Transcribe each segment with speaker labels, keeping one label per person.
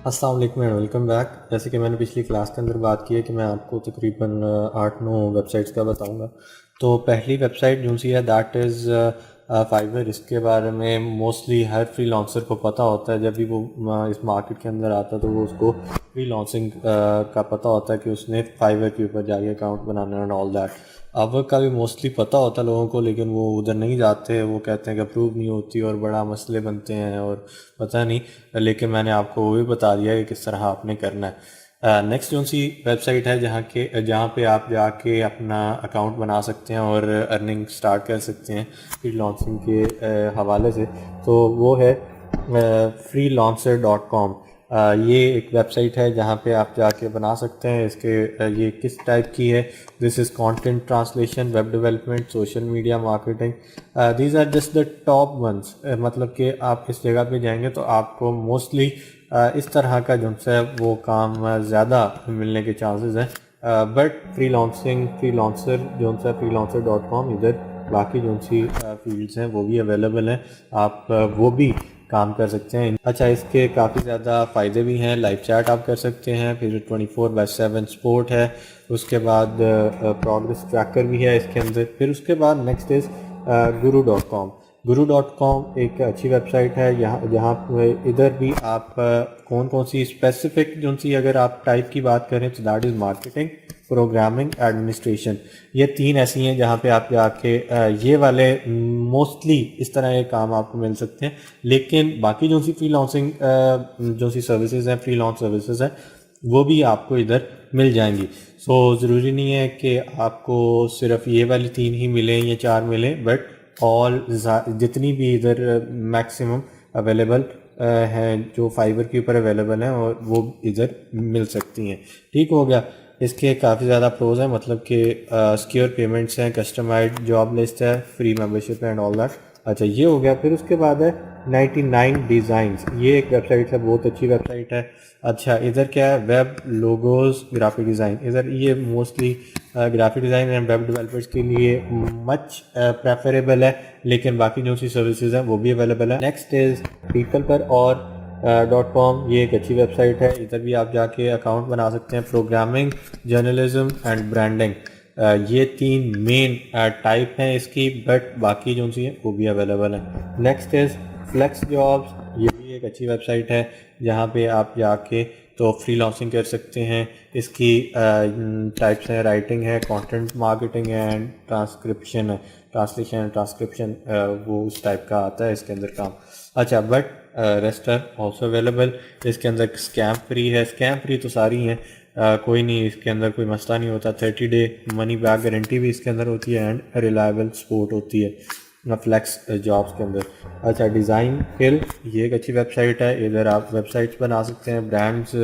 Speaker 1: अस्सलाम वालेकुम and welcome back. जैसे कि मैंने पिछली क्लास के अंदर बात की है कि मैं आपको तकरीबन 8-9 वेबसाइट्स का बताऊंगा। तो पहली वेबसाइट जो सी है दैट इज़ फाइवर। इसके बारे में मोस्टली हर फ्रीलांसर को पता होता है। जब भी वो इस मार्केट के अंदर आता है तो वो उसको फ्रीलांसिंग का पता होता है कि उसने फाइवर के ऊपर जाके account banana and all that. Upwork का भी मोस्टली पता होता है लोगों को, लेकिन वो उधर नहीं जाते। वो कहते हैं कि अप्रूव नहीं होती और बड़ा मसले बनते हैं और पता नहीं। लेकिन मैंने आपको वो भी बता दिया कि किस तरह आपने करना है। नेक्स्ट जो सी वेबसाइट है जहाँ पे आप जाके अपना अकाउंट बना सकते हैं और अर्निंग स्टार्ट कर सकते हैं फ्री लॉन्सिंग के हवाले से, तो वो है freelancer.com। ये एक वेबसाइट है जहाँ पे आप जाके बना सकते हैं। ये किस टाइप की है? This is content translation, web development, social media marketing. These are just the top ones. मतलब कि आप इस जगह पे जाएंगे तो आपको मोस्टली इस तरह का जो है वो काम ज़्यादा मिलने के चांसेस हैं। बट फ्रीलांसर.com, इधर बाकी जो सी फील्ड्स हैं वो भी अवेलेबल हैं। आप वो भी काम कर सकते हैं। अच्छा, इसके काफ़ी ज़्यादा फ़ायदे भी हैं। लाइव चैट आप कर सकते हैं, फिर 24/7 सपोर्ट है। उसके बाद प्रोग्रेस ट्रैकर भी है इसके अंदर। फिर उसके बाद नेक्स्ट इज़ guru.com। guru.com एक अच्छी वेबसाइट है। जहाँ पे इधर भी आप कौन कौन सी स्पेसिफिक जो सी अगर आप टाइप की बात करें तो that is marketing, programming, administration. ये 3 ऐसी हैं जहाँ पे आप जाके ये वाले मोस्टली इस तरह के काम आपको मिल सकते हैं। लेकिन बाकी जो सी फ्रीलांसिंग जो सी सर्विसेज हैं, फ्रीलांस सर्विसेज हैं, वो भी आपको इधर मिल जाएंगी। सो ज़रूरी नहीं है कि आपको सिर्फ ये वाली 3 ही मिलें या 4 मिलें, बट ऑल जितनी भी इधर मैक्सिमम अवेलेबल हैं जो फाइबर के ऊपर अवेलेबल हैं और वो इधर मिल सकती हैं। ठीक हो गया। इसके काफ़ी ज़्यादा प्रोज हैं, मतलब कि सिक्योर पेमेंट्स हैं, कस्टमाइज्ड जॉब लिस्ट है, free membership and all that. अच्छा, ये हो गया। फिर उसके बाद है 99 डिज़ाइंस। ये एक वेबसाइट है, बहुत अच्छी वेबसाइट है। अच्छा, इधर क्या है? Web logos, graphic design. इधर ये mostly graphic design and web developers के लिए मच प्रेफरेबल है, लेकिन बाकी जो सी सर्विसेज हैं वो भी अवेलेबल है। नेक्स्ट इज़ पीपल पर और .com। ये एक अच्छी वेबसाइट है। इधर भी आप जाके अकाउंट बना सकते हैं। प्रोग्रामिंग, जर्नलिज्म एंड ब्रांडिंग, ये 3 मेन टाइप हैं इसकी, बट बाकी जो सी है वो भी अवेलेबल है। Next is flex jobs. ये भी एक अच्छी वेबसाइट है जहाँ पे आप जाके तो फ्रीलांसिंग कर सकते हैं। इसकी टाइप्स हैं, राइटिंग है, कंटेंट मार्केटिंग है एंड ट्रांसक्रिप्शन है, ट्रांसलेशन एंड ट्रांसक्रिप्शन, वो उस टाइप का आता है इसके अंदर काम। अच्छा, but rest are also available. इसके अंदर स्कैम फ्री है। स्कैम फ्री तो सारी हैं, कोई नहीं, इसके अंदर कोई मसला नहीं होता। 30 डे मनी बैक गारंटी भी इसके अंदर होती है एंड रिलायबल सपोर्ट होती है फ्लैक्स जॉब्स के अंदर। अच्छा, डिज़ाइन हिल, ये एक अच्छी वेबसाइट है। इधर आप वेबसाइट्स बना सकते हैं, ब्रांड्स,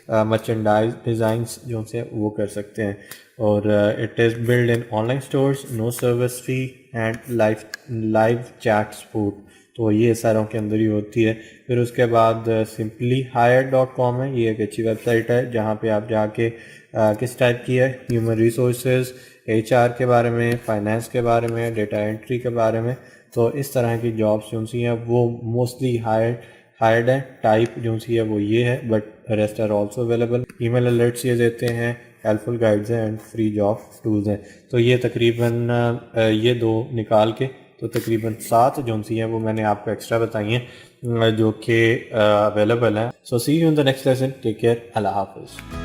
Speaker 1: मर्चेंडाइज डिज़ाइंस जो से वो कर सकते हैं। और it is build in online stores, no service fee and live chat support. तो ये सारों के अंदर ही होती है। फिर उसके बाद simplyhire.com है। ये एक अच्छी वेबसाइट है जहाँ पे आप जाके किस टाइप की है? ह्यूमन रिसोर्सेज, HR के बारे में, फाइनेंस के बारे में, डेटा एंट्री के बारे में। तो इस तरह की जॉब्स जो सी हैं वो मोस्टली हायर्ड है। टाइप जो सी है वो ये है, but rest are also available. Email alerts ये देते हैं, हेल्पफुल गाइड्स हैं एंड फ्री जॉब टूल्स हैं। तो ये तकरीबन ये 2 निकाल के तो तकरीबन 7 जो सी हैं वो मैंने आपको एक्स्ट्रा बताई हैं जो कि अवेलेबल हैं। So see you in the next lesson. Take care. अल्लाह हाफिज़।